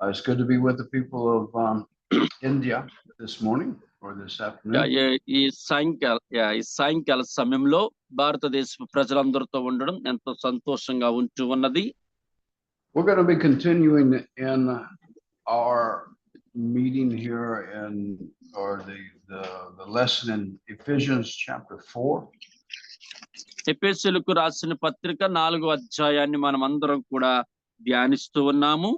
It's good to be with the people of India this morning or this afternoon. ఈ సాయంకాల సమయంలో భారతదేశ ప్రజలందరితో ఉండడం ఎంతో సంతోషంగా ఉంటూ ఉన్నది. We're going to be continuing in our meeting here the lesson in Ephesians chapter 4. ఎఫెసీయులకు రాసిన పత్రిక 4వ అధ్యాయాన్ని మనం అందరం కూడా ధ్యానిస్తూ ఉన్నాము.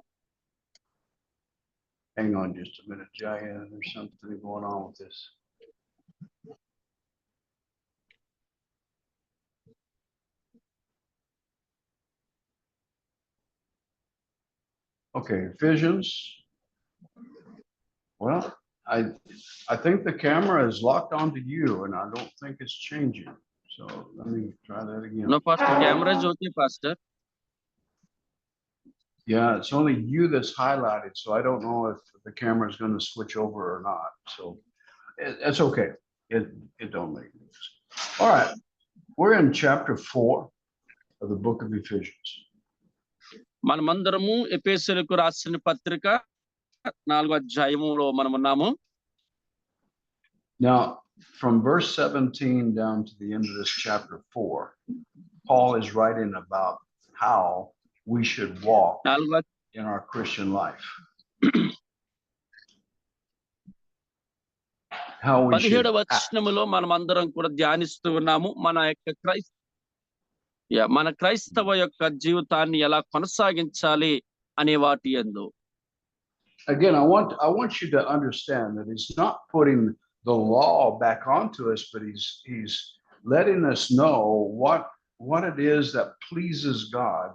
Hang on just a minute, Jaya. There's something going on with this. Okay, Ephesians. Well, I think the camera is locked onto you, and I don't think it's changing. So let me try that again. No, Pastor, camera is okay, Pastor. Yeah, it's only you that's highlighted, so I don't know if the camera is going to switch over or not. So it's okay. It don't make sense. All right, we're in chapter 4 of the book of Ephesians. మనమందరము ఎఫెసీయులకు రాసిన పత్రిక 4వ అధ్యాయములో మనం ఉన్నాము. Now, from verse 17 down to the end of this chapter 4, Paul is writing about how we should walk in our Christian life. How we should 17వ వచనములో మనమందరం కూడా ధ్యానిస్తూ ఉన్నాము మన క్రైస్తవ యొక్క జీవితాన్ని ఎలా కొనసాగించాలి అనే వాటి యందు. Again, I want you to understand that he's not putting the law back onto us, but he's letting us know what it is that pleases God,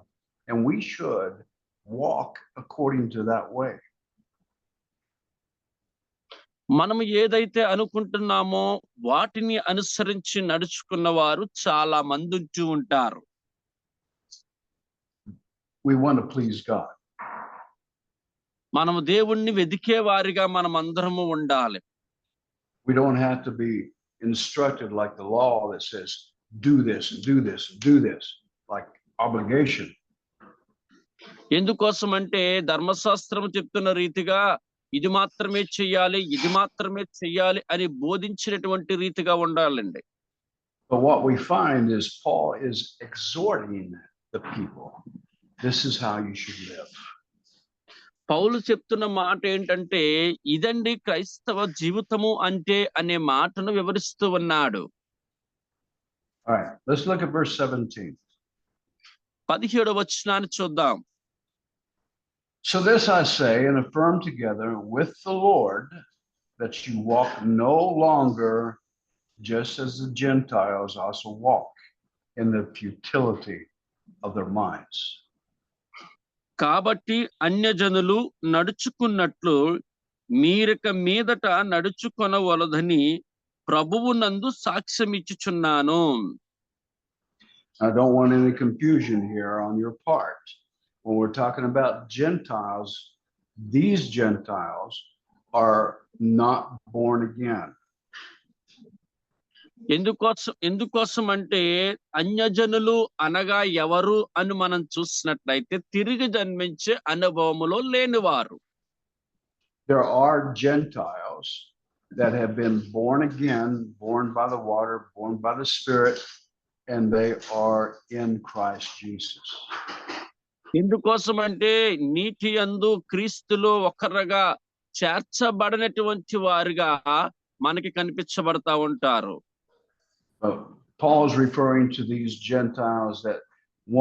and we should walk according to that way. మనము ఏదైతే అనుకుంటున్నామో వాటిని అనుసరించి నడుచుకున్న వారు చాలా మంది ఉంటూ ఉంటారు. We want to please God. మనము దేవుణ్ణి వెదికే వారిగా మనం అందరము ఉండాలి. We don't have to be instructed like the law that says do this and do this and do this, like obligation. ఎందుకోసం అంటే ధర్మశాస్త్రం చెప్తున్న రీతిగా ఇది మాత్రమే చెయ్యాలి అని బోధించినటువంటి రీతిగా ఉండాలండి. But what we find is Paul is exhorting the people. This is how you should live. పౌలు చెప్తున్న మాట ఏంటంటే ఇదండి క్రైస్తవ జీవితము అంటే అనే మాటను వివరిస్తూ ఉన్నాడు. All right, let's look at verse 17. 17వ వచనాన్ని చూద్దాం. So this I say and affirm together with the Lord, that you walk no longer just as the Gentiles also walk in the futility of their minds. కాబట్టి అన్యజనులు నడుచుకున్నట్లు మీరిక మీదట నడుచుకొనవలదని ప్రభువునందు సాక్ష్యమిచ్చుచున్నాను. I don't want any confusion here on your part. When we're talking about Gentiles, these Gentiles are not born again. ఎందుకోసం అంటే అన్యజనులు అనగా ఎవరు అని మనం చూసినట్లయితే తిరిగి జన్మించే అనుభవములో లేనివారు. There are Gentiles that have been born again, born by the water, born by the Spirit, and they are in Christ Jesus. ఎందుకోసం అంటే నీటి యందు క్రీస్తులో ఒకరుగా చేర్చబడినటువంటి వారుగా మనకి కనిపించబడతా ఉంటారు. Paul is referring to these Gentiles that,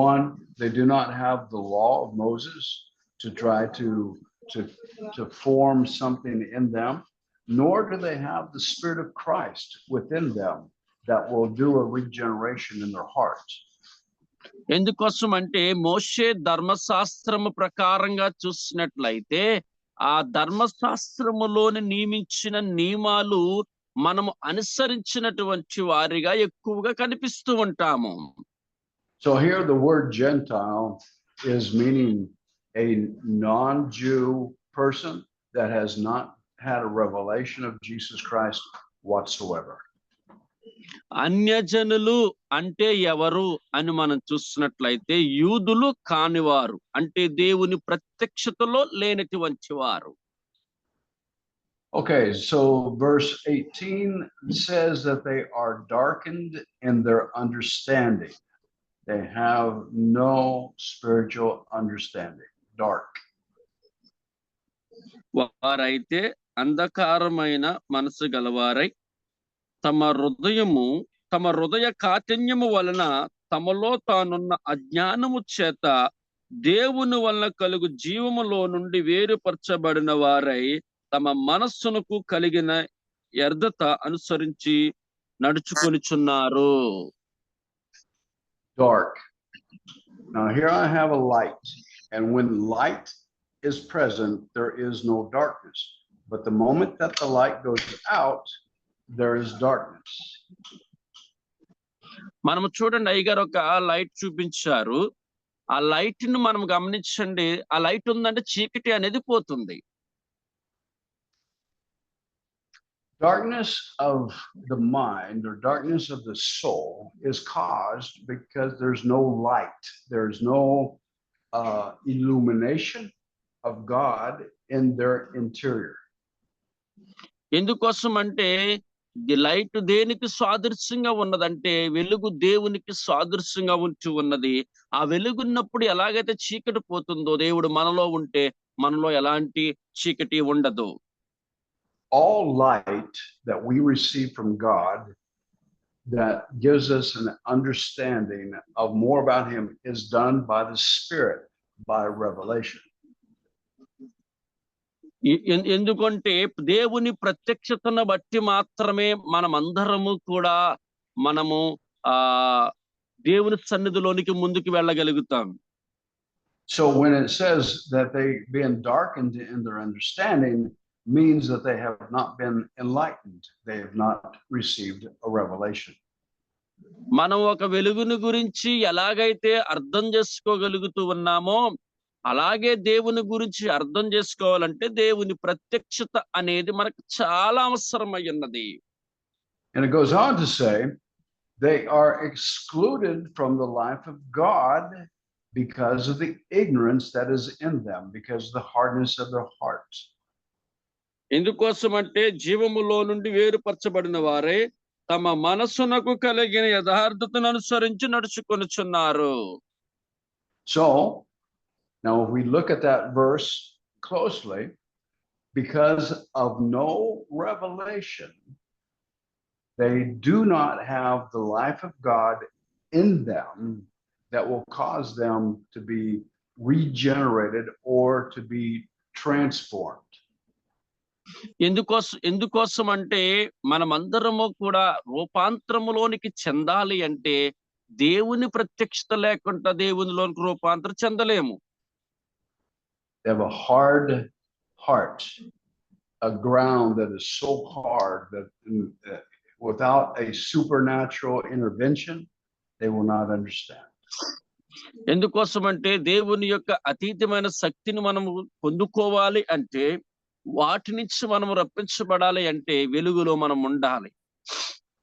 one, they do not have the law of Moses to try to form something in them, nor do they have the Spirit of Christ within them that will do a regeneration in their hearts. ఎందుకోసం అంటే మోషే ధర్మశాస్త్రము ప్రకారంగా చూసినట్లయితే ఆ ధర్మశాస్త్రములోని నియమించిన నియమాలు మనము అనుసరించినటువంటి వారిగా ఎక్కువగా కనిపిస్తూ ఉంటాము. So here the word Gentile is meaning a non-Jew person that has not had a revelation of Jesus Christ whatsoever. అన్యజనులు అంటే ఎవరు అని మనం చూస్తున్నట్లయితే యూదులు కానివారు అంటే దేవుని ప్రత్యక్షతలో లేనటువంటి వారు. Okay, so verse 18 says that they are darkened in their understanding. They have no spiritual understanding. Dark. వారైతే అంధకారమైన మనసు గలవారై తమ హృదయ కాఠిన్యము వలన తమలో తానున్న అజ్ఞానము చేత దేవుని వలన కలుగు జీవములో నుండి వేరుపరచబడిన వారై తమ మనస్సునకు కలిగిన వ్యర్థత అనుసరించి నడుచుకొనిచున్నారు. Dark. Now here I have a light, and when light is present, there is no darkness. But the moment that the light goes out, there is darkness. మనము చూడండి, అయ్యగారు ఒక లైట్ చూపించారు. ఆ లైట్ ని మనం గమనించండి, ఆ లైట్ ఉందంటే చీకటి అనేది పోతుంది. Darkness of the mind or darkness of the soul is caused because there's no light. There's no illumination of God in their interior. ఎందుకోసం అంటే లైట్ దేనికి సాదృశ్యంగా ఉన్నదంటే వెలుగు దేవునికి సాదృశ్యంగా ఉంటూ ఉన్నది. ఆ వెలుగున్నప్పుడు ఎలాగైతే చీకటి పోతుందో దేవుడు మనలో ఉంటే మనలో ఎలాంటి చీకటి ఉండదు. All light that we receive from God that gives us an understanding of more about him is done by the Spirit, by revelation. ఎందుకంటే దేవుని ప్రత్యక్షతను బట్టి మాత్రమే మనమందరము కూడా మనము ఆ దేవుని సన్నిధిలోనికి ముందుకు వెళ్ళగలుగుతాం. So when it says that they been darkened in their understanding means that they have not been enlightened. They have not received a revelation. మనం ఒక వెలుగుని గురించి ఎలాగైతే అర్థం చేసుకోగలుగుతూ ఉన్నామో అలాగే దేవుని గురించి అర్థం చేసుకోవాలంటే దేవుని ప్రత్యక్షత అనేది మనకు చాలా అవసరమై ఉన్నది. And it goes on to say they are excluded from the life of God because of the ignorance that is in them, because of the hardness of their hearts. ఎందుకోసం అంటే జీవములో నుండి వేరుపరచబడిన వారే తమ మనస్సునకు కలిగిన యథార్థతను అనుసరించి నడుచుకొనుచున్నారు. So now if we look at that verse closely, because of no revelation, they do not have the life of God in them that will cause them to be regenerated or to be transformed. ఎందుకోసం అంటే మనమందరము కూడా రూపాంతరములోనికి చెందాలి అంటే దేవుని ప్రత్యక్షత లేకుండా దేవునిలోనికి రూపాంతరం చెందలేము. They have a hard heart, a ground that is so hard that without a supernatural intervention, they will not understand. ఎందుకోసం అంటే దేవుని యొక్క అతీతమైన శక్తిని మనము పొందుకోవాలి అంటే వాటి నుంచి మనం రప్పించబడాలి అంటే వెలుగులో మనం ఉండాలి.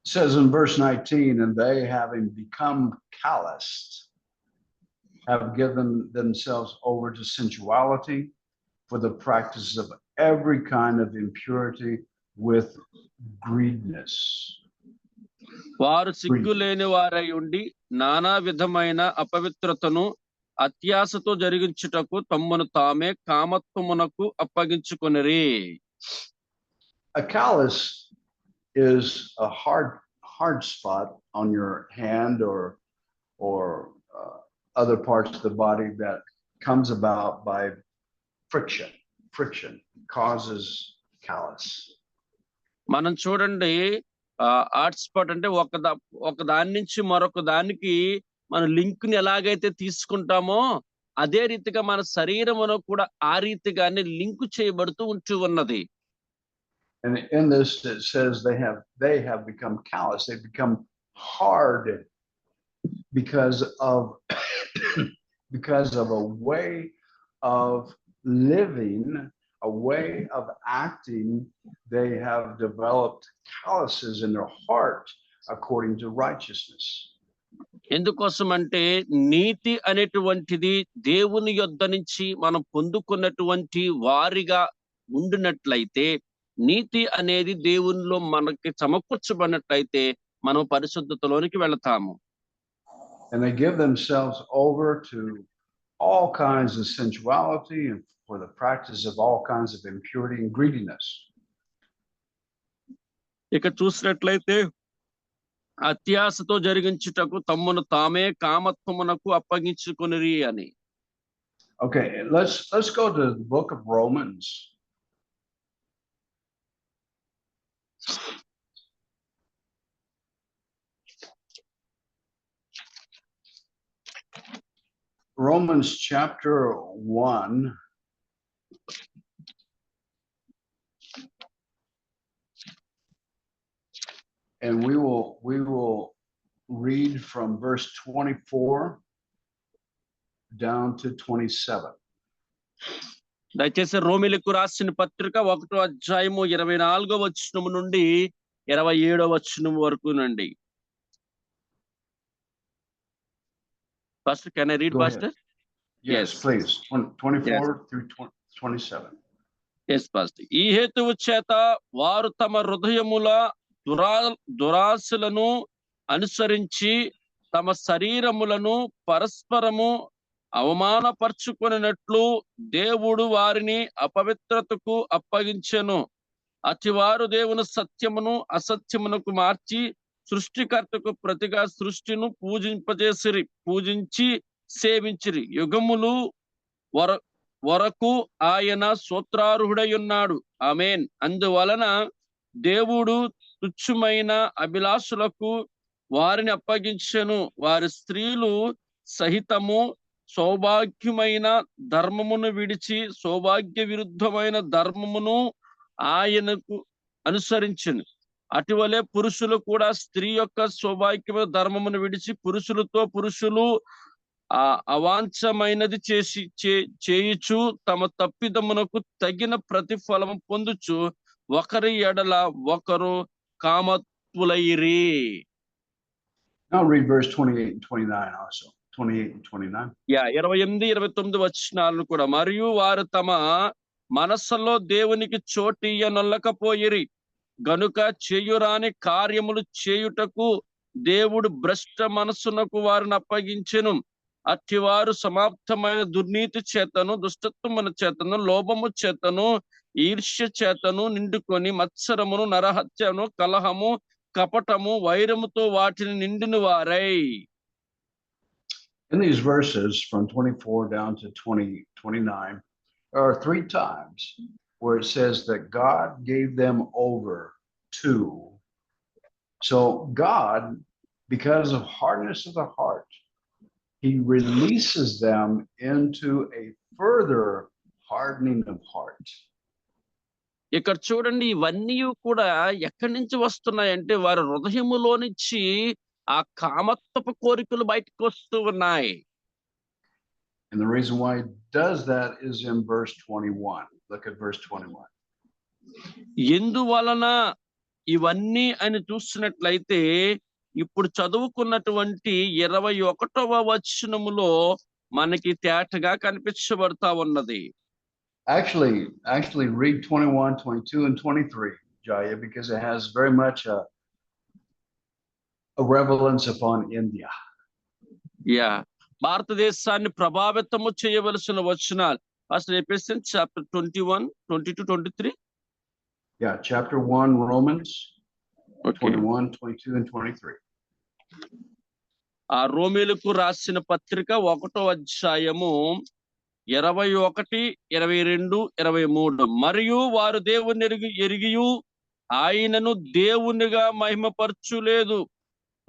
It says in verse 19, and they having become calloused have given themselves over to sensuality for the practice of every kind of impurity with greediness. వారు సిగ్గులేని వారై ఉండి నానా విధమైన అపవిత్రతను అత్యాశతో జరిగించుటకు తమ్మును తామే కామత్వమునకు అప్పగించుకొనిరి. A callus is a hard spot on your hand or other parts of the body that comes about by friction. Friction causes callus. మనం చూడండి, హాట్స్పాట్ అంటే ఒక దాని నుంచి మరొక దానికి మన లింక్ ని ఎలాగైతే తీసుకుంటామో అదే రీతిగా మన శరీరమును కూడా ఆ రీతిగానే లింక్ చేయబడుతూ ఉంటూ ఉన్నది. And in this it says they have become callous. They become hard because of a way of living, a way of acting. They have developed calluses in their heart according to righteousness. ఎందుకోసం అంటే నీతి అనేటువంటిది దేవుని యొద్ద నుంచి మనం పొందుకున్నటువంటి వారిగా ఉండినట్లయితే, నీతి అనేది దేవునిలో మనకి సమకూర్చబడినట్లయితే మనం పరిశుద్ధతలోనికి వెళతాము. And they give themselves over to all kinds of sensuality and for the practice of all kinds of impurity and greediness. ఇక చూసినట్లయితే అత్యాశతో జరిగించుటకు తమ్మును తామే కామత్వమునకు అప్పగించుకొనిరి అని. Okay, let's go to the book of Romans. Romans chapter 1. And we will read from verse 24 down to 27. దయచేసి రోమిలకు రాసిన పత్రిక 1వ అధ్యాయము 24వ వచనం నుండి 27వ వచనం వరకు నుండి. Pastor, can I read, Go Pastor? Yes, Yes. please. 24 through 27. Yes, Pastor. ఈ హేతువు చేత వారు తమ హృదయముల దురాశలను అనుసరించి తమ శరీరములను పరస్పరము అవమానపరుచుకొనినట్లు దేవుడు వారిని అపవిత్రతకు అప్పగించెను. అతివారు దేవుని సత్యమును అసత్యమునకు మార్చి సృష్టికర్తకు ప్రతిగా సృష్టిను పూజించి సేవించిరి. యుగములు వరకు ఆయన సూత్రార్హుడై ఉన్నాడు. ఆమేన్. అందువలన దేవుడు తుచ్చమైన అభిలాషులకు వారిని అప్పగించెను. వారి స్త్రీలు సహితము సౌభాగ్యమైన ధర్మమును విడిచి సౌభాగ్య విరుద్ధమైన ధర్మమును ఆయనకు అనుసరించెను. అటువలే పురుషులు కూడా స్త్రీ యొక్క సౌభాగ్యమైన ధర్మమును విడిచి పురుషులు అవాంఛమైనది చేయుచు తమ తప్పిదమునకు తగిన ప్రతిఫలము పొందుచు ఒకరి ఎడల ఒకరు కామత్వులైరి. Now read verse 28 and 29 also. 28 and 29. 28, 29 వచనాలను కూడా. మరియు వారు తమ మనస్సులో దేవునికి చోటియ్యనొల్లకపోయిరి గనుక చేయురాని కార్యములు చేయుటకు దేవుడు భ్రష్ట మనస్సునకు వారిని అప్పగించెను. అట్టివారు సమాప్తమైన దుర్నీతి చేతను దుష్టత్వమున చేతను లోభము చేతను ఈర్ష్య చేతను నిండుకొని మత్సరమును నరహత్యను కలహము కపటము వైరముతో వాటిని నిండిన వారై. In these verses from 24 down to 29, there are 3 times where it says that God gave them over to. So God, because of hardness of the heart, he releases them into a further hardening of heart. ఇక్కడ చూడండి, ఇవన్నీ కూడా ఎక్కడి నుంచి వస్తున్నాయంటే వారి హృదయములో నుంచి ఆ కామత్వపు కోరికలు బయటకు వస్తూ ఉన్నాయి. And the reason why he does that is in verse 21. Look at verse 21. ఎందువలన ఇవన్నీ అని చూసినట్లయితే ఇప్పుడు చదువుకున్నటువంటి 21వ వచనములో మనకి తేటగా కనిపించబడతా ఉన్నది. Actually read 21, 22 and 23, Jaya, because it has very much a relevance upon India. భారతదేశాన్ని ప్రభావితము చేయవలసిన వచనాలు. Pastor Ephesians chapter 21, 22, 23. Chapter 1 Romans. Okay. 21, 22 and 23. ఆ రోమీలకు రాసిన పత్రిక 1వ అధ్యాయము 21, 22, 23. మరియు వారు దేవుని ఎరిగియు ఆయనను దేవునిగా మహిమపరచులేదు,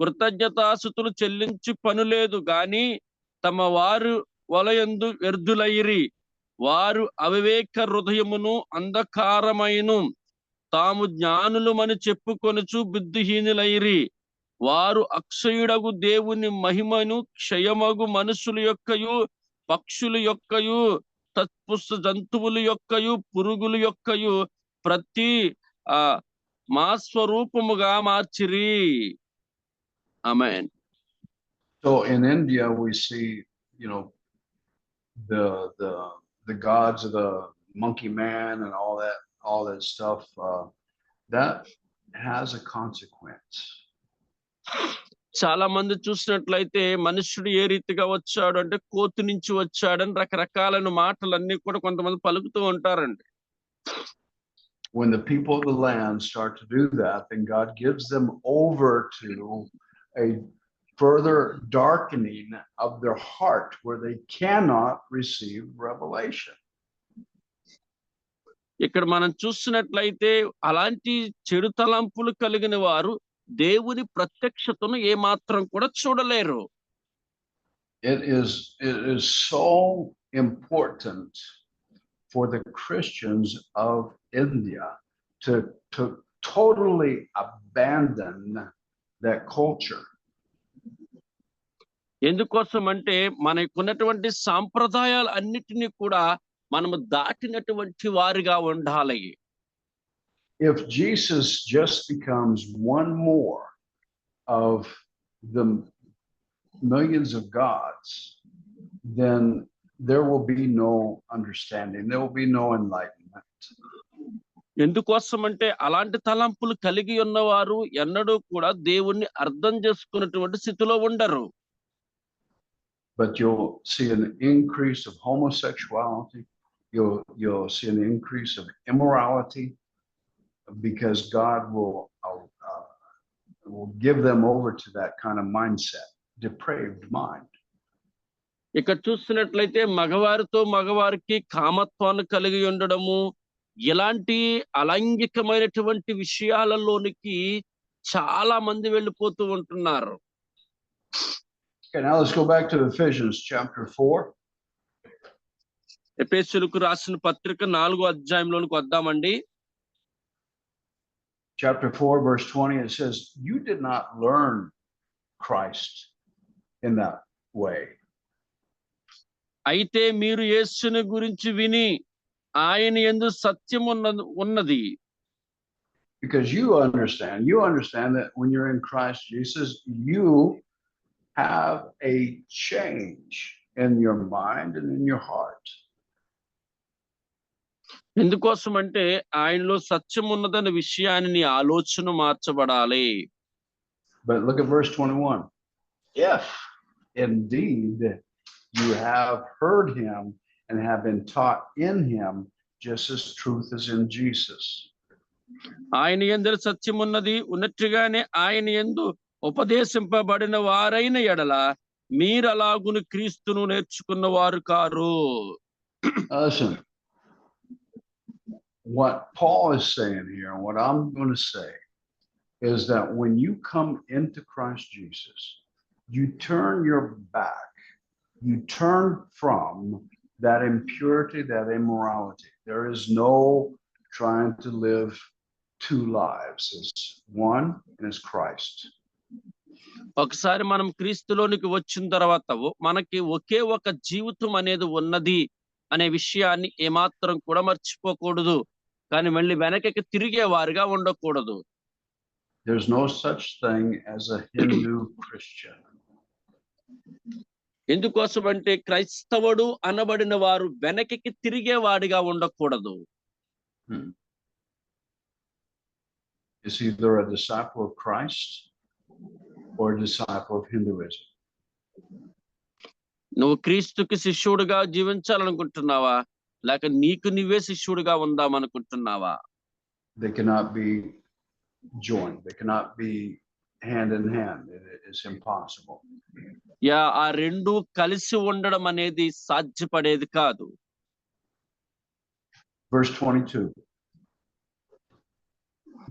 కృతజ్ఞతాస్తుతులు చెల్లించి పనులేదు గాని తమ వారు వలయందు వ్యర్థులైరి. వారు అవివేక హృదయమును అంధకారమైను తాము జ్ఞానులమని చెప్పుకొనుచు బుద్ధిహీనులైరి. వారు అక్షయుడగు దేవుని మహిమను క్షయమగు మనుషుల యొక్కయు పక్షుల యొక్కయు తత్పుష్ట జంతువుల యొక్కయు పురుగుల యొక్కయు ప్రతి మా స్వరూపముగా మార్చిరి. ఆమేన్. So in India, we see, you know, the gods of the monkey man and all that stuff. That has a consequence. చాలా మంది చూసినట్లయితే మనుష్యుడు ఏ రీతిగా వచ్చాడు అంటే కోతి నుంచి వచ్చాడని రకరకాలైన మాటలన్నీ కూడా కొంతమంది పలుకుతూ ఉంటారండి. When the people of the land start to do that, then God gives them over to a further darkening of their heart where they cannot receive revelation. ఇక్కడ మనం చూసినట్లయితే అలాంటి చెడు తలంపులు కలిగిన వారు దేవుని ప్రత్యక్షతను ఏమాత్రం కూడా చూడలేరు. It is so important for the Christians of India to totally abandon that culture. ఎందుకోసం అంటే మనకున్నటువంటి సాంప్రదాయాలు అన్నిటినీ కూడా మనము దాటినటువంటి వారిగా ఉండాలి. If Jesus just becomes one more of the millions of gods, then there will be no understanding. There will be no enlightenment. ఎందుకోసం అంటే అలాంటి తలంపులు కలిగి ఉన్నవారు ఎన్నడూ కూడా దేవుణ్ణి అర్థం చేసుకున్నటువంటి స్థితిలో ఉండరు. But you'll see an increase of homosexuality. You'll see an increase of immorality, because God will give them over to that kind of mindset, depraved mind. ఇక్కడ చూస్తున్నట్లయితే మగవారితో మగవారికి కామత్వాన్ని కలిగి ఉండడము, ఇలాంటి అలైంగికమైనటువంటి విషయాలలోనికి చాలా మంది వెళ్ళిపోతూ ఉంటున్నారు. Okay, now let's go back to Ephesians chapter 4. ఎఫెసీయులకు రాసిన పత్రిక 4వ అధ్యాయంలోనికి వద్దామండి. Chapter 4, verse 20, it says, "You did not learn Christ in that way." అయితే మీరు యేసుని గురించి విని ఆయన యందు సత్యం ఉన్నది. Because you understand that when you're in Christ Jesus, you have a change in your mind and in your heart. ఎందుకోసం అంటే ఆయనలో సత్యం ఉన్నదన్న విషయాన్ని నీ ఆలోచన మార్చబడాలి. But look at verse 21. If indeed you have heard him and have been taught in him, just as truth is in Jesus. ఆయన యందు సత్యం ఉన్నది ఉన్నట్టుగానే ఆయన యందు ఉపదేశింపబడిన వారైన ఎడల మీరు అలాగును క్రీస్తును నేర్చుకున్న వారు car. Listen, what Paul is saying here, and what I'm going to say, is that when you come into Christ Jesus, you turn your back, you turn from that impurity, that immorality. There is no trying to live two lives. It's one, and it's Christ. ఒకసారి మనం క్రీస్తులోనికి వచ్చిన తర్వాత మనకి ఒకే ఒక జీవితం అనేది ఉన్నది అనే విషయాన్ని ఏమాత్రం కూడా మర్చిపోకూడదు. కానీ మళ్ళీ వెనకకి తిరిగే వారిగా ఉండకూడదు. There's no such thing as a Hindu Christian. ఎందుకోసం అంటే క్రైస్తవుడు అనబడిన వారు వెనకకి తిరిగే వాడిగా ఉండకూడదు. Is either a disciple of Christ or a disciple of Hinduism. నువ్వు క్రీస్తుకి శిష్యుడిగా జీవించాలనుకుంటున్నావా, లేక నీకు నువ్వే శిష్యుడిగా ఉందామనుకుంటున్నావా? They cannot be joined. They cannot be hand in hand. It is impossible. ఆ రెండు కలిసి ఉండడం అనేది సాధ్యపడేది కాదు. Verse 22.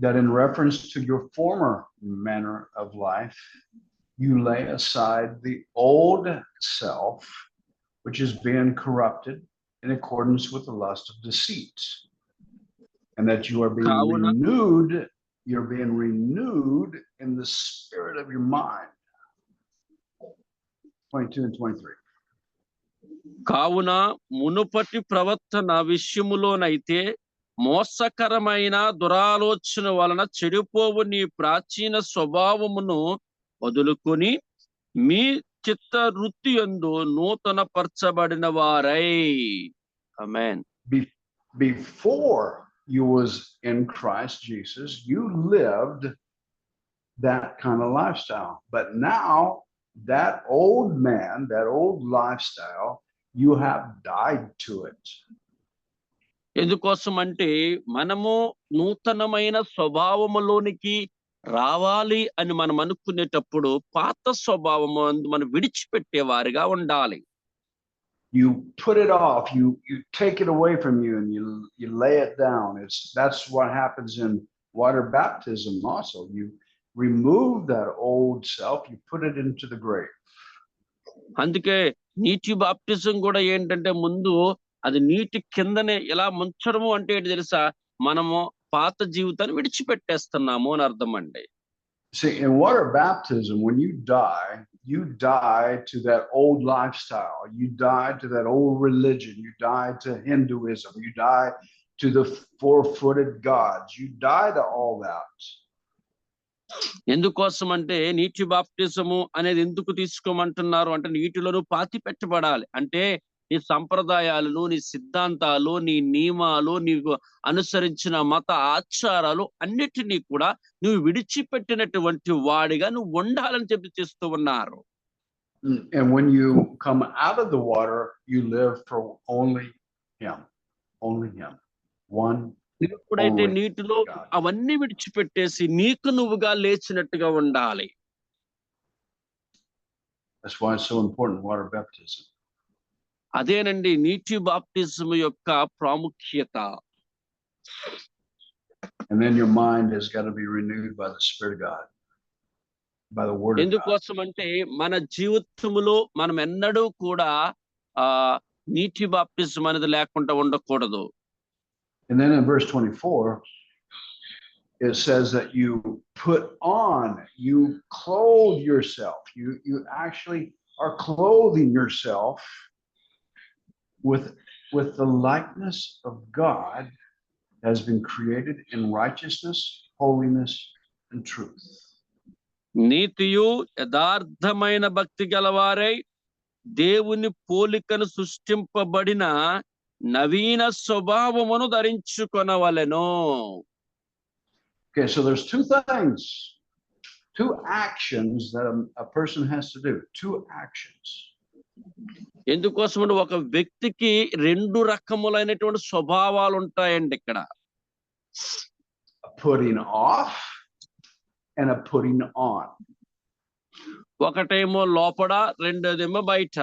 That in reference to your former manner of life, you lay aside the old self, which is being corrupted in accordance with the lust of deceit, and that you are being renewed. You're being renewed in the spirit of your mind. 22 and 23. కావున మునుపటి ప్రవర్తన విషయములోనైతే మోసకరమైన దురాలోచన వలన చెడిపోవు నీ ప్రాచీన స్వభావమును వదులుకొని మీ చిత్త వృత్తి యందు నూతన పరచబడిన వారై. ఆమేన్. Before you was in Christ Jesus, you lived that kind of lifestyle. But now that old man, that old lifestyle, you have died to it. ఎందుకోసం అంటే మనము నూతనమైన స్వభావములోనికి రావాలి అని మనం అనుకునేటప్పుడు పాత స్వభావము మనం విడిచిపెట్టే వారిగా ఉండాలి. You put it off, you take it away from you, and you lay it down. That's what happens in water baptism also. You remove that old self, you put it into the grave. అందుకే నీటి baptism కూడా ఏంటంటే ముందు అది నీటి కిందనే ఎలా ముంచడము అంటే ఏంటి తెలుసా, మనము పాత జీవితాన్ని విడిచిపెట్టేస్తున్నాము అని అర్థం అండి. See, in water baptism, when you die to that old lifestyle. You die to that old religion. You die to Hinduism. You die to the four-footed gods. You die to all that. ఎందుకోసం అంటే నీటి బాప్టిజము అనేది ఎందుకు తీసుకోమంటున్నారు అంటే నీటిలోనూ పాతి పెట్టబడాలి. అంటే నీ సంప్రదాయాలను, నీ సిద్ధాంతాలు, నీ నియమాలు, నీకు అనుసరించిన మత ఆచారాలు అన్నిటినీ కూడా నువ్వు విడిచిపెట్టినటువంటి వాడిగా నువ్వు ఉండాలని చెప్పి చేస్తూ ఉన్నారు. And when you come out of the water, you live for only Him. Only Him. One. ఎప్పుడైతే నీటిలో అవన్నీ విడిచిపెట్టేసి నీకు నువ్వుగా లేచినట్టుగా ఉండాలి. That's why it's so important, water baptism. అదేనండి నీటి బాప్టిజం యొక్క ప్రాముఖ్యత. And then your mind has got to be renewed by the Spirit of God, by the Word of God. ఎందుకోసం అంటే మన జీవితములో మనం ఎన్నడూ కూడా నీటి బాప్టిజం అనేది లేకుండా ఉండకూడదు. And then in verse 24, it says that you put on, you clothe yourself. You actually are clothing yourself with the likeness of God has been created in righteousness, holiness, and truth. నీతియు యథార్థమైన భక్తి గలవారై దేవుని పోలికను సృష్టింపబడిన నవీన స్వభావమును ధరించుకొనవలెను. Okay, so there's two things, two actions that a person has to do. Two actions. ఎందుకోసం ఒక వ్యక్తికి రెండు రకములైనటువంటి స్వభావాలు ఉంటాయండి ఇక్కడ. A putting off and a putting on. ఒకటేమో లోపల, రెండోదేమో బయట.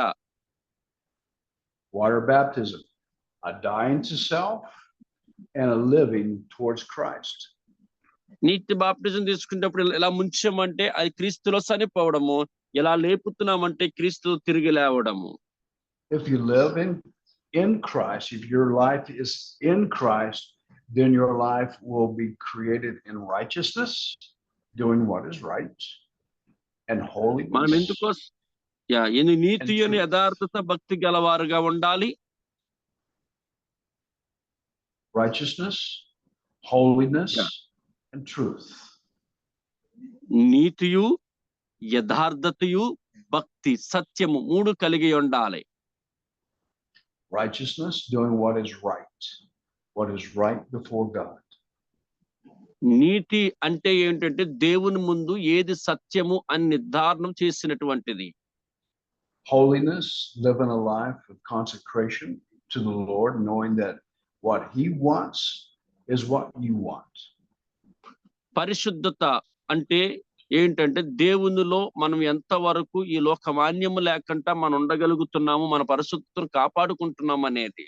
Water baptism, a dying to self and a living towards Christ. నీటి బాప్టిజం తీసుకునేటప్పుడు ఎలా ముంచామంటే అది క్రీస్తులో చనిపోవడము, ఎలా లేపుతున్నామంటే క్రీస్తులో తిరిగి లేవడము. If you live in Christ, if your life is in Christ, then your life will be created in righteousness, doing what is right, and holiness. మనం ఎందుకోసం నీతి అని యథార్థత భక్తి గలవారుగా ఉండాలి. Righteousness, holiness, and truth. నీతియు యథార్థతయు భక్తి సత్యము మూడు కలిగి ఉండాలి. Righteousness, doing what is right before God. నీతి అంటే ఏంటంటే దేవుని ముందు ఏది సత్యము అని నిర్ధారణం చేసినటువంటిది. Holiness, living a life of consecration to the Lord, knowing that what He wants is what you want. పరిశుద్ధత అంటే ఏంటంటే దేవునిలో మనం ఎంతవరకు ఈ లోక మాన్యము లేకుండా మనం ఉండగలుగుతున్నాము, మన పరిశుద్ధతను కాపాడుకుంటున్నాం అనేది.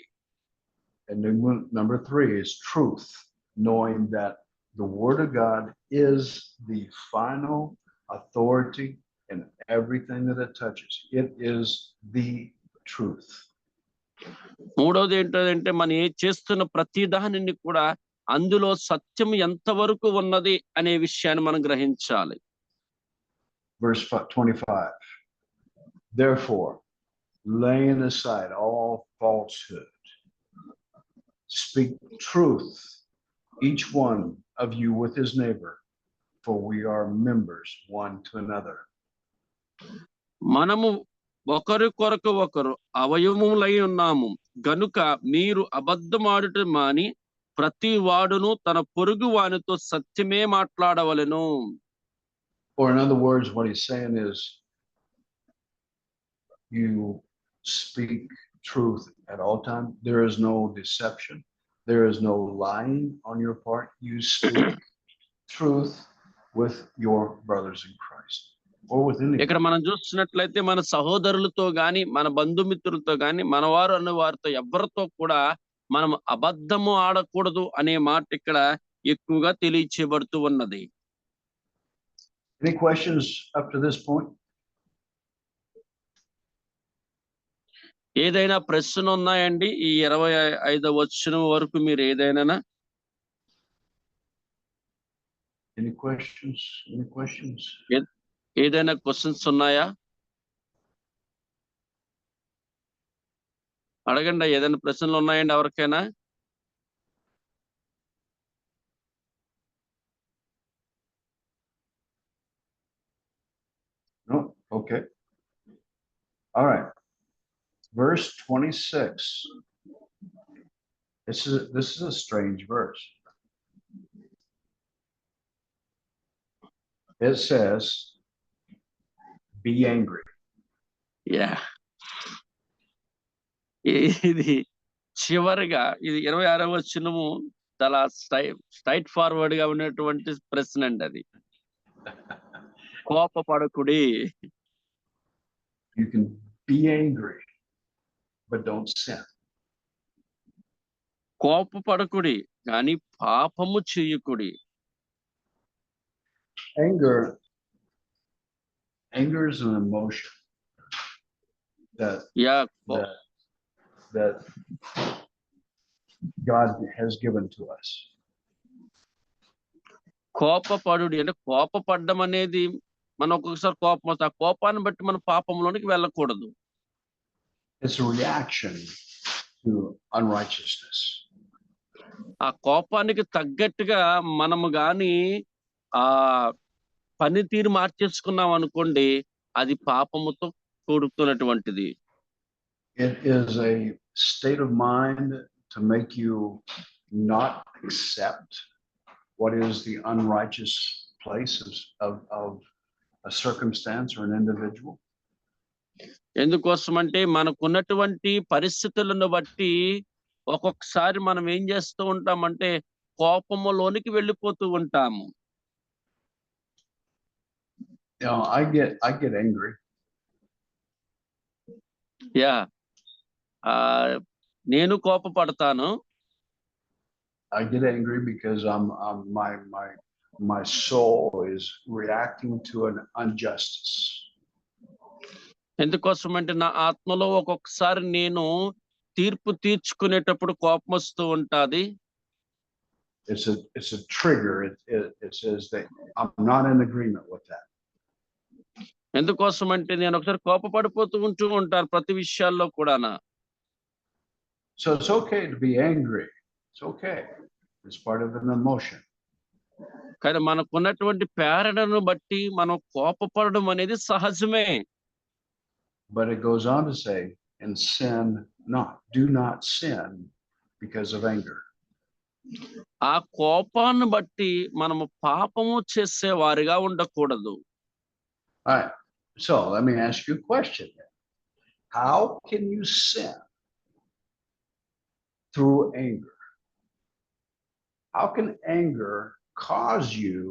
And number 3 is truth, knowing that the Word of God is the final authority in everything that it touches. It is the truth. మూడవది ఏంటంటే మనం ఏ చేస్తున్న ప్రతి దానిని కూడా అందులో సత్యం ఎంతవరకు ఉన్నది అనే విషయాన్ని మనం గ్రహించాలి. Verse 25. Therefore, laying aside all falsehood, speak truth, each one of you with his neighbor, for we are members one to another. మనము ఒకరి కొరకు ఒకరు అవయవములై ఉన్నాము గనుక మీరు అబద్ధమాడుట మాని ప్రతి వాడును తన పొరుగు వానితో సత్యమే మాట్లాడవలెను. Or in other words, what he's saying is you speak truth at all times. There is no deception. There is no lying on your part. You speak truth with your brothers in Christ or with anyone. ఇక్కడ మనం చూస్తున్నట్లయితే మన సహోదరులతో గాని మన బంధుమిత్రులతో గాని మనవారు అన్న వారితో ఎవరితో కూడా మనం అబద్ధము ఆడకూడదు అనే మాట ఇక్కడ ఎక్కువగా తెలియచేయబడుతూ ఉన్నది. Any questions up to this point? ఏదైనా ప్రశ్న ఉన్నాయండి ఈ 25వ వచనం వరకు మీరు ఏదైనా? Any questions? Any questions? ఏదైనా క్వశ్చన్స్ ఉన్నాయా? అడగండి, ఏదైనా ప్రశ్నలు ఉన్నాయండి ఎవరికైనా? No? Okay. All right. Verse 26. This is a strange verse. It says, be angry. Yeah. ఇది చివరిగా ఇది 26వ వచనము చాలా స్ట్రైట్ ఫార్వర్డ్ గా ఉన్నటువంటి ప్రశ్న అండి అది. కోపపడకుడి. You can be angry, but don't sin. కోపపడకుడి కానీ పాపము చేయకుడి. Anger is an emotion that God has given to us. కోపపడుడి అంటే కోపపడ్డం అనేది మనం ఒక్కొక్కసారి కోపం వస్తే ఆ కోపాన్ని బట్టి మన పాపంలోనికి వెళ్ళకూడదు. It's a reaction to unrighteousness. ఆ కోపానికి తగ్గట్టుగా మనము గాని ఆ పనితీరు మార్చేసుకున్నాం అనుకోండి, అది పాపముతో కూడుకున్నటువంటిది. It is a state of mind to make you not accept what is the unrighteous place of a circumstance or an individual. ఎందుకోసం అంటే మనకున్నటువంటి పరిస్థితులను బట్టి ఒక్కొక్కసారి మనం ఏం చేస్తూ ఉంటామంటే కోపములోనికి వెళ్ళిపోతూ ఉంటాము. You know, I get angry. నేను కోపపడతాను. I get angry because my soul is reacting to an injustice. ఎందుకోసం అంటే నా ఆత్మలో ఒక్కొక్కసారి నేను తీర్పు తీర్చుకునేటప్పుడు కోపం వస్తూ ఉంటాది. It's a trigger. It says that I'm not in agreement with that. ఎందుకోసం అంటే నేను ఒకసారి కోపపడిపోతూ ఉంటాను ప్రతి విషయాల్లో కూడానా. So it's okay to be angry. It's okay. It's part of an emotion. కానీ మనకున్నటువంటి ప్రేరణను బట్టి మనం కోపపడడం అనేది సహజమే. But it goes on to say, and sin not. Do not sin because of anger. ఆ కోపాన్ని బట్టి మనము పాపము చేసే వారిగా ఉండకూడదు. All right. So let me ask you a question. How can you sin through anger? How can anger cause you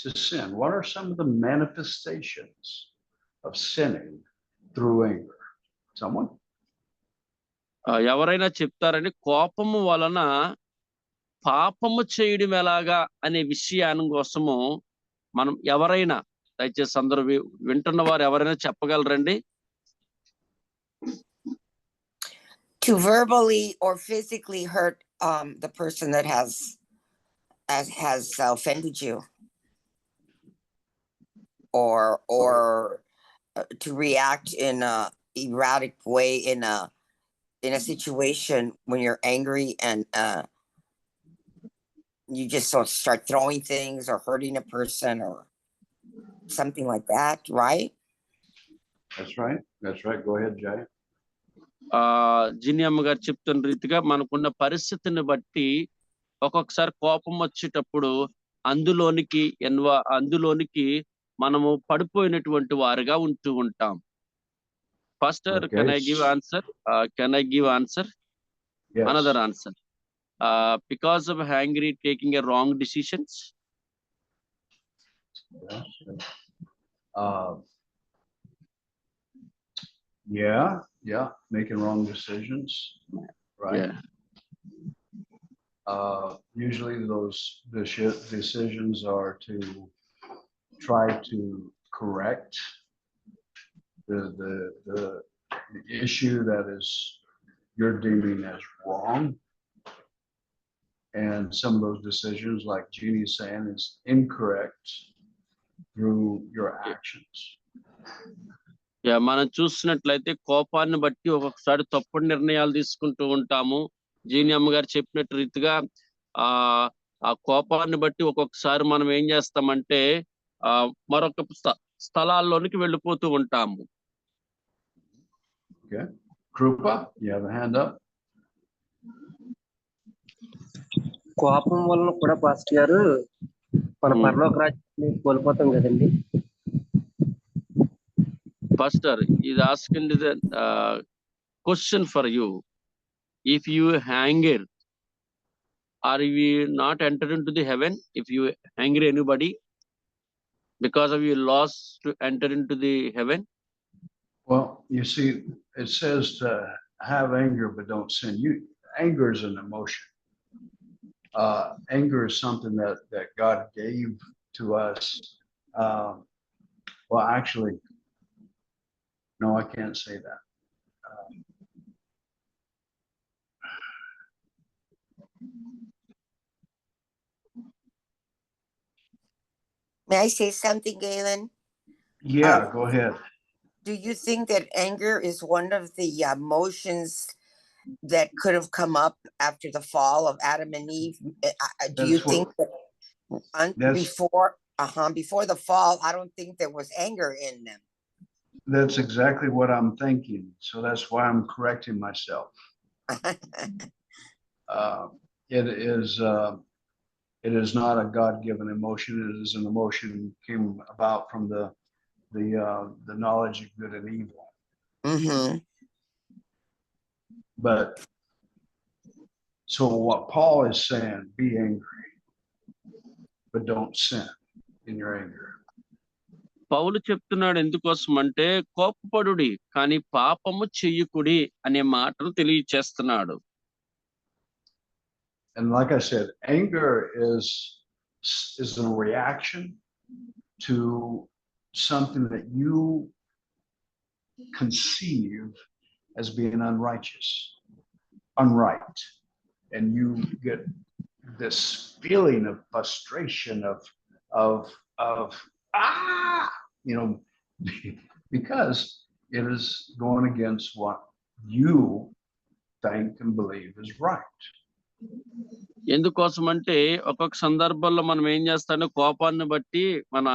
to sin? What are some of the manifestations of sinning through anger? Someone? ఎవరైనా చెప్తారని కోపము వలన పాపము చేయడం ఎలాగా అనే విషయాన్ని కోసము మనం ఎవరైనా దయచేసి అందరూ వింటున్న వారు ఎవరైనా చెప్పగలరండి? To verbally or physically hurt the person that has offended you, or to react in a erratic way in a situation when you're angry and you just sort of start throwing things or hurting a person or something like that, right? That's right. That's right. Go ahead, Jay. జిని అమ్మగారు చెప్తున్న రీతిగా మనకున్న పరిస్థితిని బట్టి ఒక్కొక్కసారి కోపం వచ్చేటప్పుడు అందులోనికి మనము పడిపోయినటువంటి వారుగా ఉంటూ ఉంటాం. Pastor, Okay. can I give answer? Yes. Another answer. Because of angry taking a wrong decisions. Yes. Yeah, making wrong decisions, right? Yeah. Usually those decisions are to try to correct the issue that is you're deeming as wrong. And some of those decisions, like Jeannie's saying, is incorrect through your actions. మనం చూసినట్లయితే కోపాన్ని బట్టి ఒక్కొక్కసారి తప్పుడు నిర్ణయాలు తీసుకుంటూ ఉంటాము. జీని అమ్మగారు చెప్పినట్టు రీతిగా ఆ కోపాన్ని బట్టి ఒక్కొక్కసారి మనం ఏం చేస్తామంటే మరొక స్థలాల్లోనికి వెళ్ళిపోతూ ఉంటాము. Okay. Krupa, you have a hand up. కోపం వలన కూడా పాస్టర్ గారు మన పరలోక రాజ్యాన్ని కోల్పోతాం కదండి. Pastor is asking the question for you. If you anger, are you not enter into the heaven? If you anger anybody because of your loss to enter into the heaven? Well, you see, it says to have anger, but don't sin. Anger is an emotion. Anger is something that God gave to us. Well, actually, no, I can't say that. May I say something, Galen? Yeah, go ahead. Do you think that anger is one of the emotions that could have come up after the fall of Adam and Eve? Do you think that before the fall, I don't think there was anger in them? That's exactly what I'm thinking. So that's why I'm correcting myself. It is not a God-given emotion. It is an emotion came about from the knowledge of good and evil. Mm-hmm. But so what Paul is saying, be angry, but don't sin in your anger. పౌలు చెప్తున్నాడు ఎందుకోసం అంటే కోపపడుడి కానీ పాపము చెయ్యకుడి అనే మాటలు తెలియచేస్తున్నాడు. And like I said, anger is a reaction to something that you conceive as being unright, and you get this feeling of frustration of because it is going against what you think and believe is right. ఎందుకోసం అంటే ఒక్కొక్క సందర్భంలో మనం ఏం చేస్తామో కోపాన్ని బట్టి మన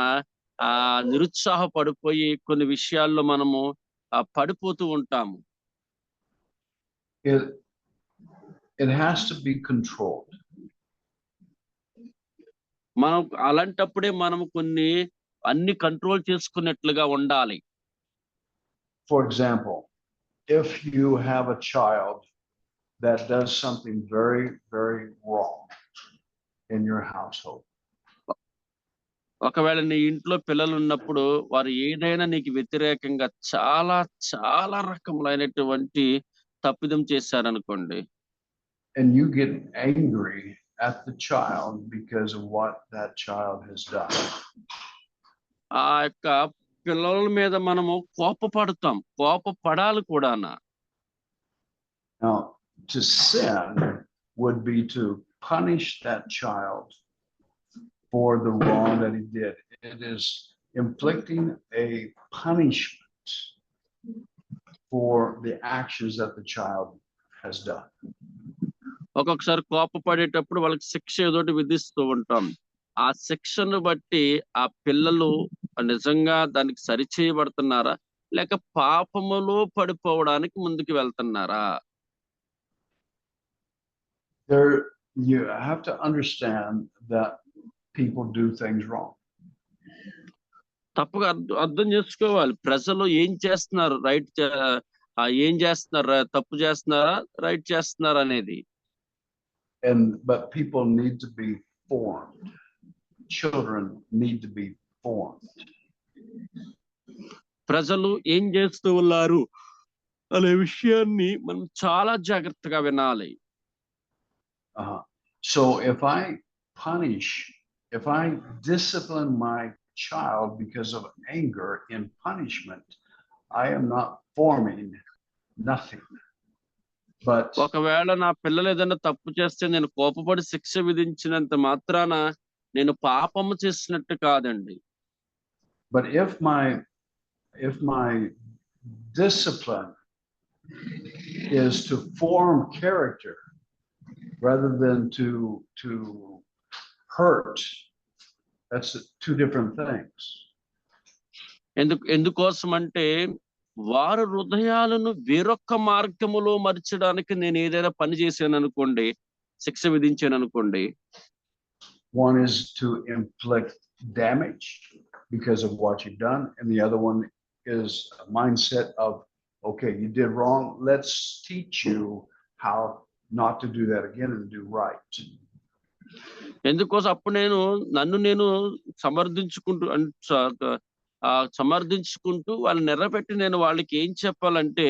నిరుత్సాహపడిపోయి కొన్ని విషయాల్లో మనము పడిపోతూ ఉంటాము. It has to be controlled. మనం అలాంటప్పుడే మనము అన్ని కంట్రోల్ చేసుకున్నట్లుగా ఉండాలి. For example, if you have a child that does something very, very wrong in your household. ఒకవేళ నీ ఇంట్లో పిల్లలు ఉన్నప్పుడు వారు ఏదైనా నీకు వ్యతిరేకంగా చాలా చాలా రకములైనటువంటి తప్పిదం చేశారనుకోండి. And you get angry at the child because of what that child has done. ఆ యొక్క పిల్లల మీద మనము కోపపడాలి కూడానా. Now, to sin would be to punish that child for the wrong that he did. It is inflicting a punishment for the actions that the child has done. ఒక్కొక్కసారి కోపపడేటప్పుడు వాళ్ళకి శిక్ష ఏదోటి విధిస్తూ ఉంటాం. ఆ శిక్షను బట్టి ఆ పిల్లలు నిజంగా దానికి సరిచేయబడుతున్నారా లేక పాపములో పడిపోవడానికి ముందుకు వెళ్తున్నారా? There, you have to understand that people do things wrong. తప్పుగా అర్థం చేసుకోవాలి. ప్రజలు ఏం చేస్తున్నారు, ఏం చేస్తున్నారు, తప్పు చేస్తున్నారా, రైట్ చేస్తున్నారా అనేది. But people need to be formed. Children need to be formed. ప్రజలు ఏం చేస్తూ ఉన్నారు అనే విషయాన్ని మనం చాలా జాగ్రత్తగా వినాలి. So if I discipline my child because of anger in punishment, I am not forming nothing. But ఒకవేళ నా పిల్లలు ఏదైనా తప్పు చేస్తే నేను కోపపడి శిక్ష విధించినంత మాత్రాన నేను పాపము చేసినట్టు కాదండి. But if my discipline is to form character rather than to hurt, that's two different things. ఎందుకోసం అంటే వారు హృదయాలను వేరొక మార్గములో మర్చడానికి నేను ఏదైనా పని చేశాను అనుకోండి, శిక్ష విధించాను అనుకోండి. One is to inflict damage because of what you've done, and the other one is a mindset of, okay, you did wrong, let's teach you how not to do that again and do right. ఎందుకోసం అప్పుడు నన్ను సమర్థించుకుంటూ వాళ్ళని నిలబెట్టి నేను వాళ్ళకి ఏం చెప్పాలంటే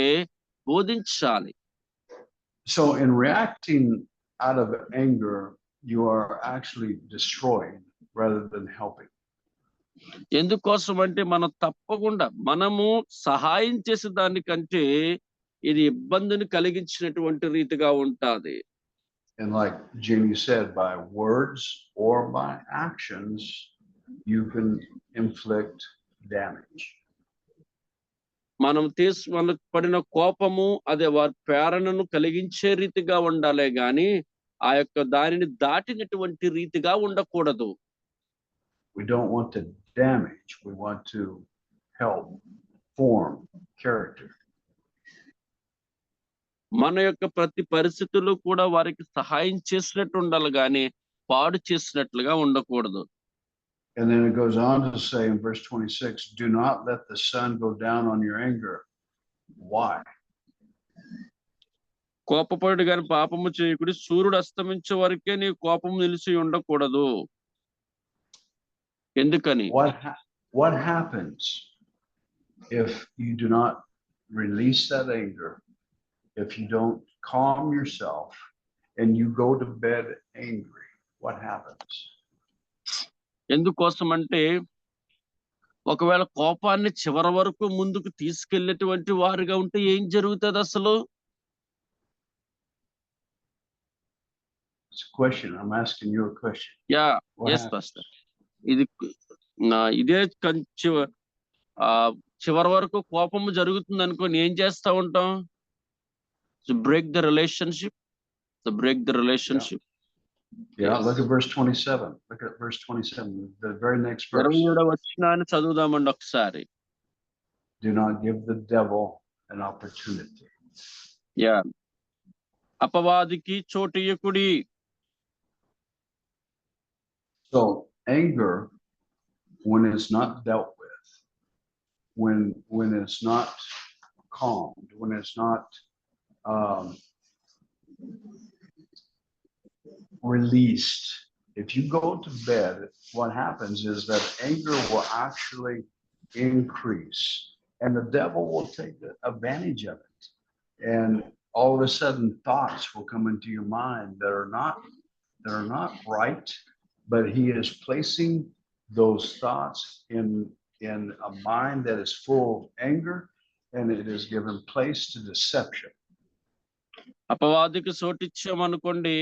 బోధించాలి. So in reacting out of anger, you are actually destroying rather than helping. ఎందుకోసం అంటే మనము సహాయం చేసే దానికంటే ఇది ఇబ్బందిని కలిగించినటువంటి రీతిగా ఉంటాది. And like Jamie said, by words or by actions, you can inflict damage. మనకు పడిన కోపము అదే వారి ప్రేరణను కలిగించే రీతిగా ఉండాలే గాని ఆ యొక్క దానిని దాటినటువంటి రీతిగా ఉండకూడదు. We don't want to damage, we want to help form character. మన యొక్క ప్రతి పరిస్థితుల్లో కూడా వారికి సహాయం చేసినట్టు ఉండాలి గాని పాడు చేసినట్లుగా ఉండకూడదు. And then it goes on to say in verse 26, do not let the sun go down on your anger. Why? కోపపడు గాని పాపము చేయకుడి, సూర్యుడు అస్తమించే వరకే నీ కోపం నిలిచి ఉండకూడదు. ఎందుకని? What happens if you do not release that anger, if you don't calm yourself and you go to bed angry? What happens? ఎందుకోసం అంటే ఒకవేళ కోపాన్ని చివరి వరకు ముందుకు తీసుకెళ్లేటువంటి వారిగా ఉంటే ఏం జరుగుతుంది అసలు? It's a question. I'm asking you a question. Yeah, yes, Pastor. ఇదే చివరి వరకు కోపము జరుగుతుంది అనుకోని ఏం చేస్తా ఉంటాం? To break the relationship. Yeah, look at verse 27. Look at verse 27, the very next verse. 27వ వచనాన్ని చదువుదామండి ఒకసారి. Do not give the devil an opportunity. Yeah. అపవాదికి చోటియ్యకుడి. So anger, when it's not dealt with, when it's not calmed, when it's not released, if you go to bed, what happens is that anger will actually increase and the devil will take advantage of it. And all of a sudden thoughts will come into your mind that are not right, but he is placing those thoughts in a mind that is full of anger, and it is given place to deception. అపవాదికి చోటిచ్చామనుకోండి,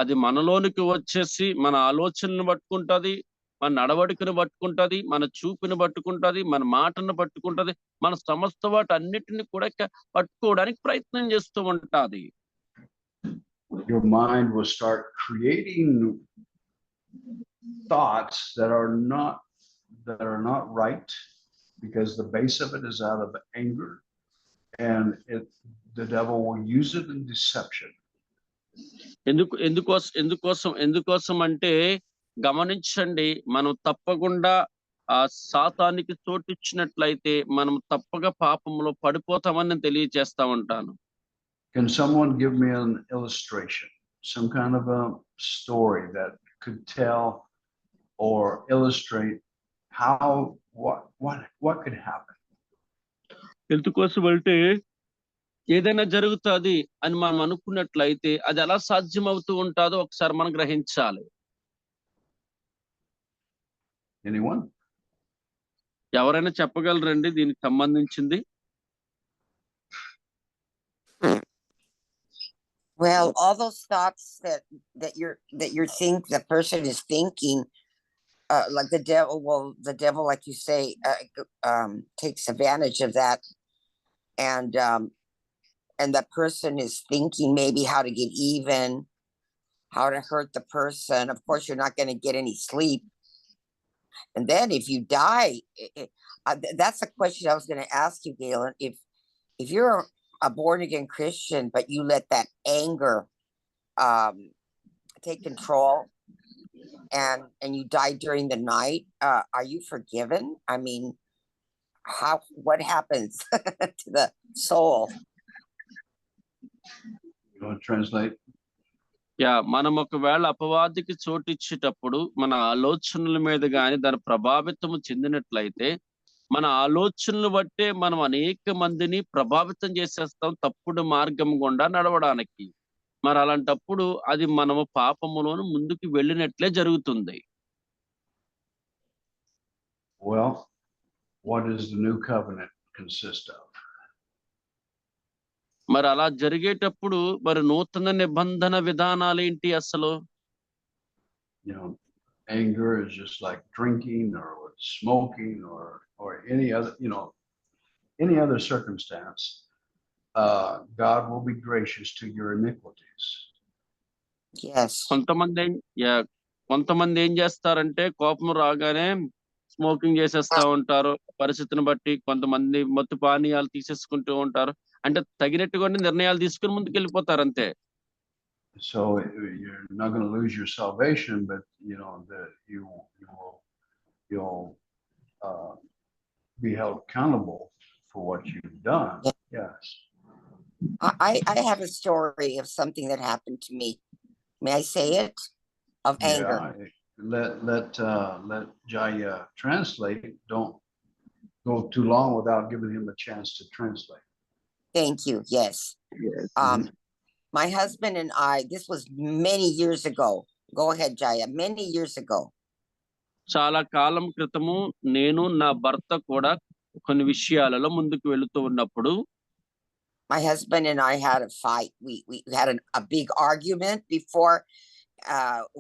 అది మనలోనికి వచ్చేసి మన ఆలోచనను పట్టుకుంటది, మన నడవడికను పట్టుకుంటది, మన చూపుని పట్టుకుంటది, మన మాటను పట్టుకుంటది, మన సమస్త వాటి అన్నిటిని కూడా పట్టుకోవడానికి ప్రయత్నం చేస్తూ ఉంటాది. Your mind will start creating thoughts that are not right, because the base of it is out of anger, and the devil will use it in deception. ఎందుకోసం అంటే గమనించండి, మనం తప్పకుండా ఆ సాతానికి చోటిచ్చినట్లయితే మనం తప్పక పాపంలో పడిపోతామని నేను తెలియజేస్తా ఉంటాను. Can someone give me an illustration, some kind of a story that could tell or illustrate how what could happen? ఎందుకోసం అంటే ఏదైనా జరుగుతుంది అని మనం అనుకున్నట్లయితే అది ఎలా సాధ్యమవుతూ ఉంటుందో ఒకసారి మనం గ్రహించాలి. Anyone? ఎవరైనా చెప్పగలరండి దీనికి సంబంధించింది? Well, all those thoughts that you're think the person is thinking, like the devil, like you say, takes advantage of that, and that person is thinking maybe how to get even, how to hurt the person. Of course, you're not going to get any sleep, and then if you die, that's a question I was going to ask you, Galen. If you're a born again Christian, but you let that anger take control, and you die during the night, are you forgiven? I mean, what happens to the soul? You want to translate? మనం ఒకవేళ అపవాదికి చోటిచ్చేటప్పుడు మన ఆలోచనల మీద గాని దాని ప్రభావితము చెందినట్లయితే మన ఆలోచనలు బట్టే మనం అనేక మందిని ప్రభావితం చేసేస్తాం తప్పుడు మార్గం గుండా నడవడానికి. మరి అలాంటప్పుడు అది మనము పాపములోను ముందుకు వెళ్ళినట్లే జరుగుతుంది. Well, what does the new covenant consist of? మరి అలా జరిగేటప్పుడు మరి నూతన నిబంధన విధానాలు ఏంటి అసలు? You know, anger is just like drinking or smoking or any other, any other circumstance. God will be gracious to your iniquities. Yes. కొంతమంది ఏం చేస్తారంటే కోపం రాగానే స్మోకింగ్ చేసేస్తా ఉంటారు. పరిస్థితిని బట్టి కొంతమంది మత్తు పానీయాలు తీసేసుకుంటూ ఉంటారు. అంటే తగినట్టుగానే నిర్ణయాలు తీసుకుని ముందుకు వెళ్ళిపోతారు అంతే. So you're not going to lose your salvation, but that you'll be held accountable for what you've done. Yes. I have a story of something that happened to me. May I say it? Of anger. Let Jaya translate. Don't go too long without giving him a chance to translate. Thank you. Yes. My husband and I, this was many years ago. Go ahead, Jaya. Many years ago. చాలా కాలం క్రితము నేను నా భర్త కూడా కొన్ని విషయాలలో ముందుకు వెళుతూ ఉన్నప్పుడు my husband and I had a fight. We had a big argument before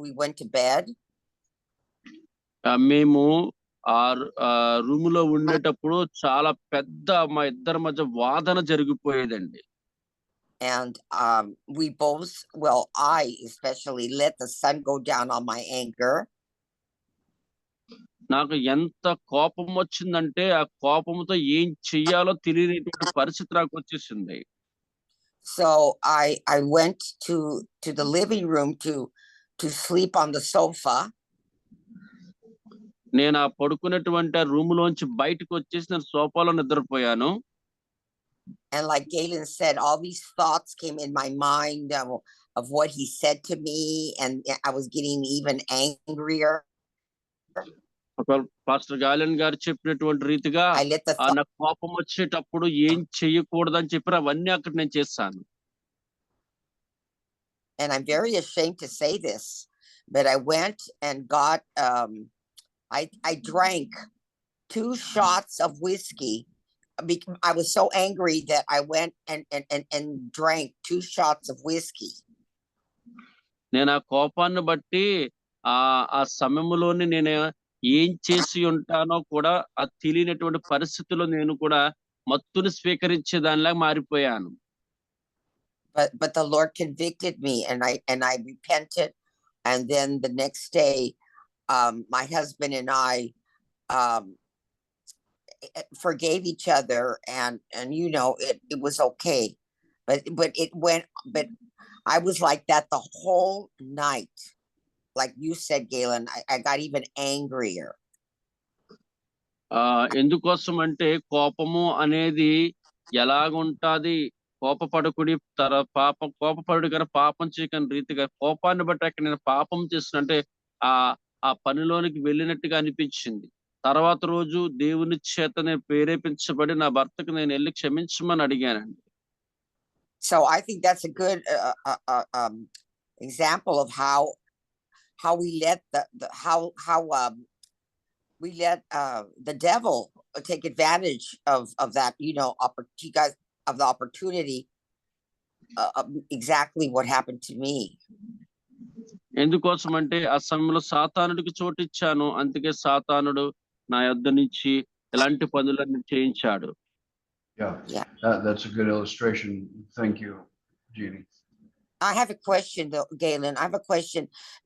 we went to bed. మేము రూమ్ లో ఉండేటప్పుడు చాలా పెద్ద మా ఇద్దరి మధ్య వాదన జరిగిపోయేదండి. And we both, well, I especially let the sun go down on my anger. నాకు ఎంత కోపం వచ్చిందంటే ఆ కోపంతో ఏం చెయ్యాలో తెలియనటువంటి పరిస్థితి నాకు వచ్చేసింది. So I went to the living room to sleep on the sofa. నేను ఆ పడుకునేటువంటి రూమ్ లోంచి బయటకు వచ్చేసి నేను సోఫాలో నిద్రపోయాను. And like Galen said, all these thoughts came in my mind of what he said to me, and I was getting even angrier. Pastor Galen గారు చెప్పినటువంటి రీతిగా నా కోపం వచ్చేటప్పుడు ఏం చెయ్యకూడదని చెప్పి అవన్నీ అక్కడ నేను చేశాను. And I'm very ashamed to say this, but I went and got I drank 2 shots of whiskey. I was so angry that I went and drank 2 shots of whiskey. నేను ఆ కోపాన్ని బట్టి ఆ సమయంలోనే నేను ఏం చేసి ఉంటానో కూడా అది తెలియనటువంటి పరిస్థితుల్లో నేను కూడా మత్తును స్వీకరించే దానిలాగా మారిపోయాను. But the Lord convicted me, and I repented, and then the next day my husband and I forgave each other, and you know, it was okay. But I was like that the whole night. Like you said, Galen, I got even angrier. ఎందుకోసం అంటే కోపము అనేది ఎలాగుంటాది, కోపపడకుడి కోపపడు కానీ పాపం చేయకని రీతిగా కోపాన్ని బట్టి అక్కడ నేను పాపం చేస్తున్నంటే ఆ ఆ పనిలోనికి వెళ్ళినట్టుగా అనిపించింది. తర్వాత రోజు దేవుని చేత నేను ప్రేరేపించబడి నా భర్తకు నేను వెళ్ళి క్షమించమని అడిగానండి. So I think that's a good example of how we let we let the devil take advantage of that, you know, you guys, of the opportunity, exactly what happened to me. ఎందుకోసం అంటే ఆ సమయంలో సాతానుడికి చోటు ఇచ్చాను, అందుకే సాతానుడు నా యొద్ద నుంచి ఎలాంటి పనులన్నీ చేయించాడు. Yeah. That's a good illustration. Thank you, Jeannie. I have a question though, Galen. I have a question.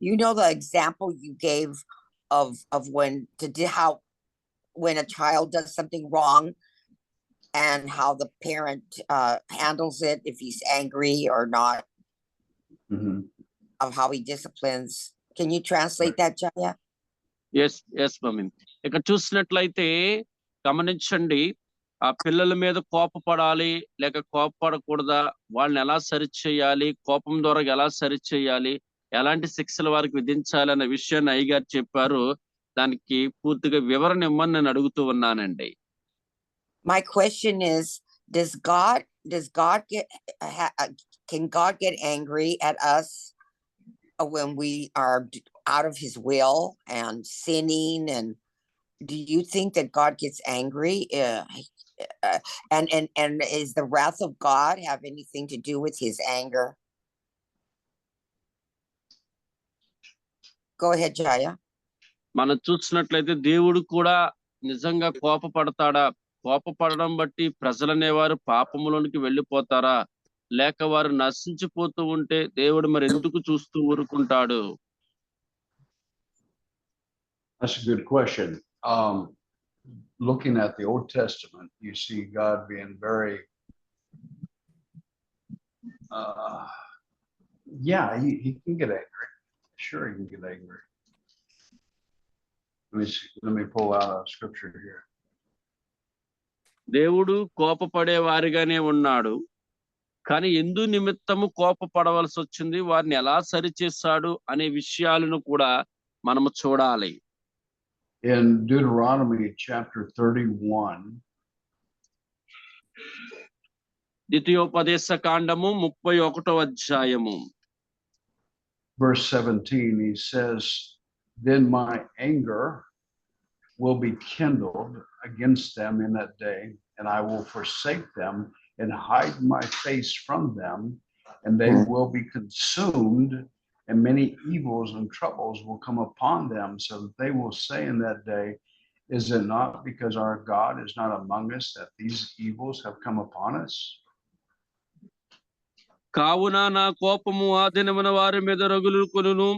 You know the example you gave of how when a child does something wrong and how the parent handles it, if he's angry or not, of how he disciplines. Can you translate that, Jaya? Yes mummy. ఇక్కడ చూసినట్లయితే గమనించండి, ఆ పిల్లల మీద కోపపడాలి లేక కోపపడకూడదా, వాళ్ళని ఎలా సరిచేయాలి, కోపం ద్వారా ఎలా సరిచేయాలి, ఎలాంటి శిక్షలు వారికి విధించాలి అనే విషయాన్ని అయ్యగారు చెప్పారు. దానికి పూర్తిగా వివరణ ఇవ్వమని నేను అడుగుతూ ఉన్నానండి. My question is, can God get angry at us when we are out of his will and sinning? And do you think that God gets angry? And is the wrath of God have anything to do with his anger? Go ahead, Jaya. మనం చూసినట్లయితే దేవుడు కూడా నిజంగా కోపపడతాడా, కోపపడడం బట్టి ప్రజలనేవారు పాపములోనికి వెళ్ళిపోతారా, లేక వారు నశించిపోతూ ఉంటే దేవుడు మరి ఎందుకు చూస్తూ ఊరుకుంటాడు? That's a good question. Looking at the Old Testament, you see God being very, yeah, he can get angry. Sure, he can get angry. Let me pull out a scripture here. దేవుడు కోపపడే వారిగానే ఉన్నాడు, కానీ ఎందు నిమిత్తము కోపపడవలసి వచ్చింది, వారిని ఎలా సరిచేస్తాడు అనే విషయాలను కూడా మనము చూడాలి. In Deuteronomy chapter 31, ద్వితీయోపదేశ కాండము 31వ అధ్యాయము verse 17, he says, then my anger will be kindled against them in that day, and I will forsake them and hide my face from them, and they will be consumed, and many evils and troubles will come upon them, so that they will say in that day, is it not because our God is not among us that these evils have come upon us? కావున నా కోపము ఆ దినమున వారి మీద రగులుకొనును,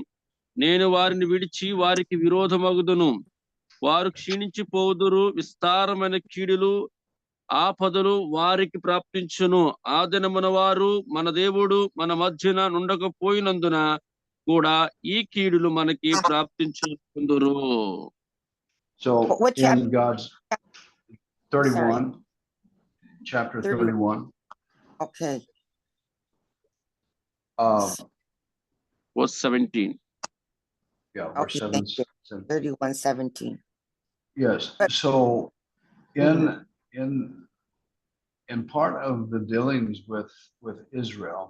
నేను వారిని విడిచి వారికి విరోధమగుదును, వారు క్షీణించిపోదురు, విస్తారమైన కీడులు ఆపదలు వారికి ప్రాప్తించును. ఆ దినమున వారు మన దేవుడు మన మధ్యన ఉండకపోయినందున కూడా ఈ కీడులు మనకి ప్రాప్తించుకుందురు. So in God's 31, chapter 31. Okay. Verse 17. Yeah, verse 17. 31:17. Yes. So in part of the dealings with Israel,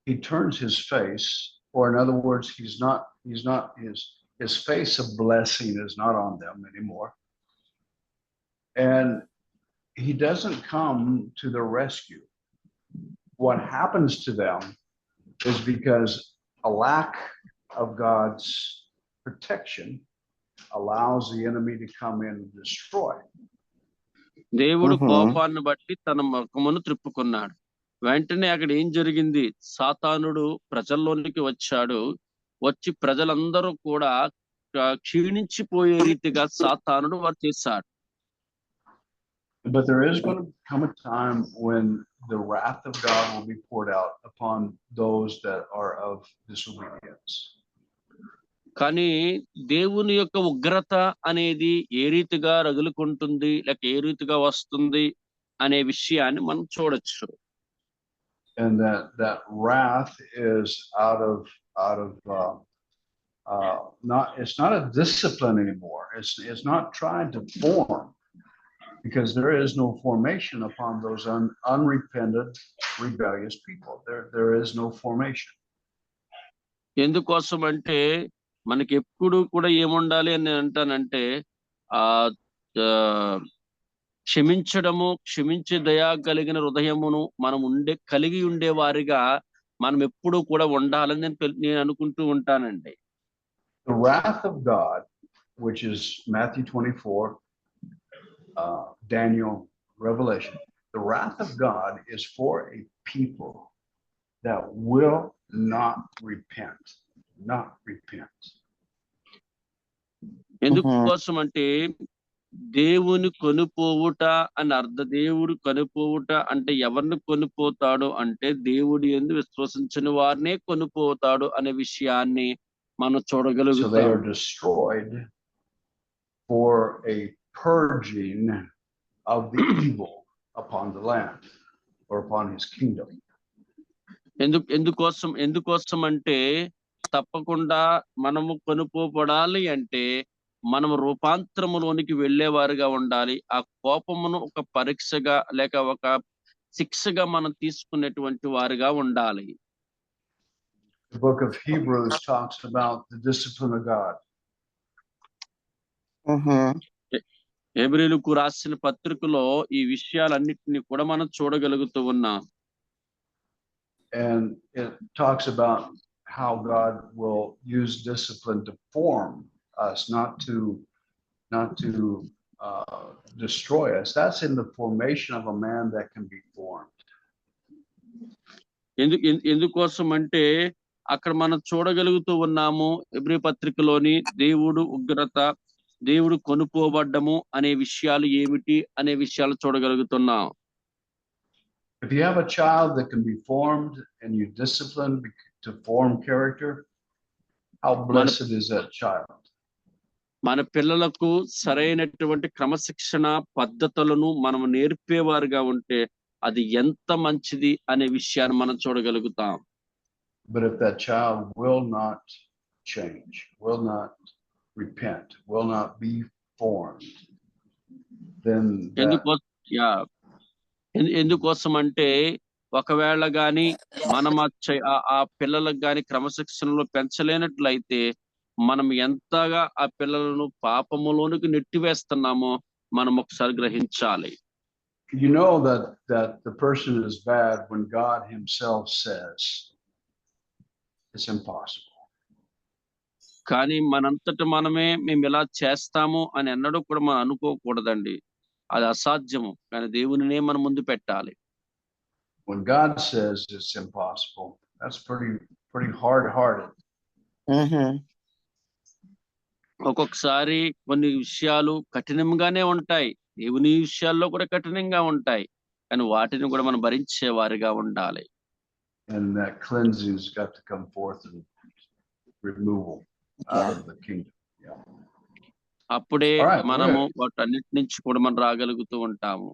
he turns his face, or in other words, his face of blessing is not on them anymore. And he doesn't come to the rescue. What happens to them is because a lack of God's protection allows the enemy to come in and destroy. దేవుడు కోపాన్ని బట్టి తన ముఖమును త్రిప్పుకున్నాడు. వెంటనే అక్కడ ఏం జరిగింది, సాతానుడు ప్రజల్లోనికి వచ్చాడు. వచ్చి ప్రజలందరూ కూడా క్షీణించిపోయే రీతిగా సాతానుడు వారు చేశాడు. But there is going to come a time when the wrath of God will be poured out upon those that are of disobedience. కానీ దేవుని యొక్క ఉగ్రత అనేది ఏ రీతిగా రగులుకుంటుంది లేక ఏ రీతిగా వస్తుంది అనే విషయాన్ని మనం చూడొచ్చు. And that wrath is out of it's not a discipline anymore. It's not trying to form, because there is no formation upon those unrepentant, rebellious people. There is no formation. ఎందుకోసం అంటే మనకి ఎప్పుడు కూడా ఏముండాలి అని అంటానంటే ఆ క్షమించడము, క్షమించే దయా కలిగిన హృదయమును మనం కలిగి ఉండే వారిగా మనం ఎప్పుడూ కూడా ఉండాలని నేను అనుకుంటూ ఉంటానండి. The wrath of God, which is Matthew 24, Daniel, Revelation, the wrath of God is for a people that will not repent. ఎందుకోసం అంటే దేవుని కొనుపోవుట అని దేవుడు కొనుపోవుట అంటే ఎవరిని కొనుపోతాడు అంటే దేవుడి యందు విశ్వసించని వారినే కొనుపోతాడు అనే విషయాన్ని మనం చూడగలుగుతాం. So they are destroyed for a purging of the evil upon the land or upon his kingdom. ఎందుకోసం అంటే తప్పకుండా మనము కొనుపోబడాలి అంటే మనము రూపాంతరములోనికి వెళ్ళేవారుగా ఉండాలి. ఆ కోపమును ఒక పరీక్షగా లేక ఒక శిక్షగా మనం తీసుకునేటువంటి వారుగా ఉండాలి. The book of Hebrews talks about the discipline of God. హెబ్రీయులకు రాసిన పత్రికలో ఈ విషయాలన్నిటిని కూడా మనం చూడగలుగుతూ ఉన్నాం. And it talks about how God will use discipline to form us, not to destroy us. That's in the formation of a man that can be formed. ఎందుకోసం అంటే అక్కడ మనం చూడగలుగుతూ ఉన్నాము హెబ్రీ పత్రికలోని దేవుడు ఉగ్రత, దేవుడు కొనుపోబడ్డము అనే విషయాలు ఏమిటి అనే విషయాలు చూడగలుగుతున్నాం. If you have a child that can be formed and you discipline to form character, how blessed is that child? మన పిల్లలకు సరైనటువంటి క్రమశిక్షణ పద్ధతులను మనం నేర్పేవారుగా ఉంటే అది ఎంత మంచిది అనే విషయాన్ని మనం చూడగలుగుతాం. But if that child will not change, will not repent, will not be formed, then ఎందుకోసం అంటే ఒకవేళ గాని మనం ఆ పిల్లలకు గాని క్రమశిక్షణలో పెంచలేనట్లయితే మనం ఎంతగా ఆ పిల్లలను పాపములోనికి నెట్టివేస్తున్నామో మనం ఒకసారి గ్రహించాలి. You know that the person is bad when God himself says it's impossible. కానీ మనంతట మనమే మేము ఇలా చేస్తాము అని అన్నడూ కూడా మనం అనుకోకూడదండి. అది అసాధ్యము. కానీ దేవునినే మన ముందు పెట్టాలి. When God says it's impossible, that's pretty hard-hearted. ఒక్కొక్కసారి కొన్ని విషయాలు కఠినంగానే ఉంటాయి. దేవుని విషయాల్లో కూడా కఠినంగా ఉంటాయి. కానీ వాటిని కూడా మనం భరించే వారిగా ఉండాలి. And that cleansing's got to come forth and removal out of the kingdom. Yeah. అప్పుడే మనము వాటన్నిటి నుంచి కూడా మనం రాగలుగుతూ ఉంటాము.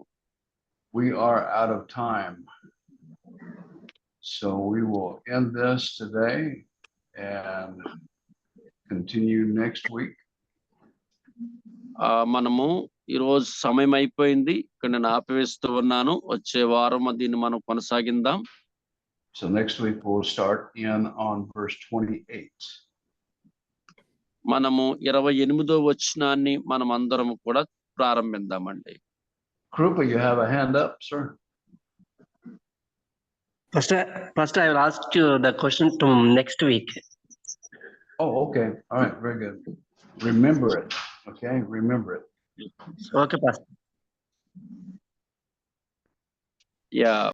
We are out of time. So we will end this today and continue next week. మనము ఈరోజు సమయం అయిపోయింది. ఇక్కడ నేను ఆపివేస్తూ ఉన్నాను. వచ్చే వారం దీన్ని మనం కొనసాగిందాం. So next week we'll start in on verse 28. మనము 28వ వచనాన్ని మనం అందరం కూడా ప్రారంభిద్దామండి. Krupa, you have a hand up, sir? First I will ask you the question to next week. Oh, okay. All right, very good. Remember it. Okay, remember it. Okay, Pastor. Yeah.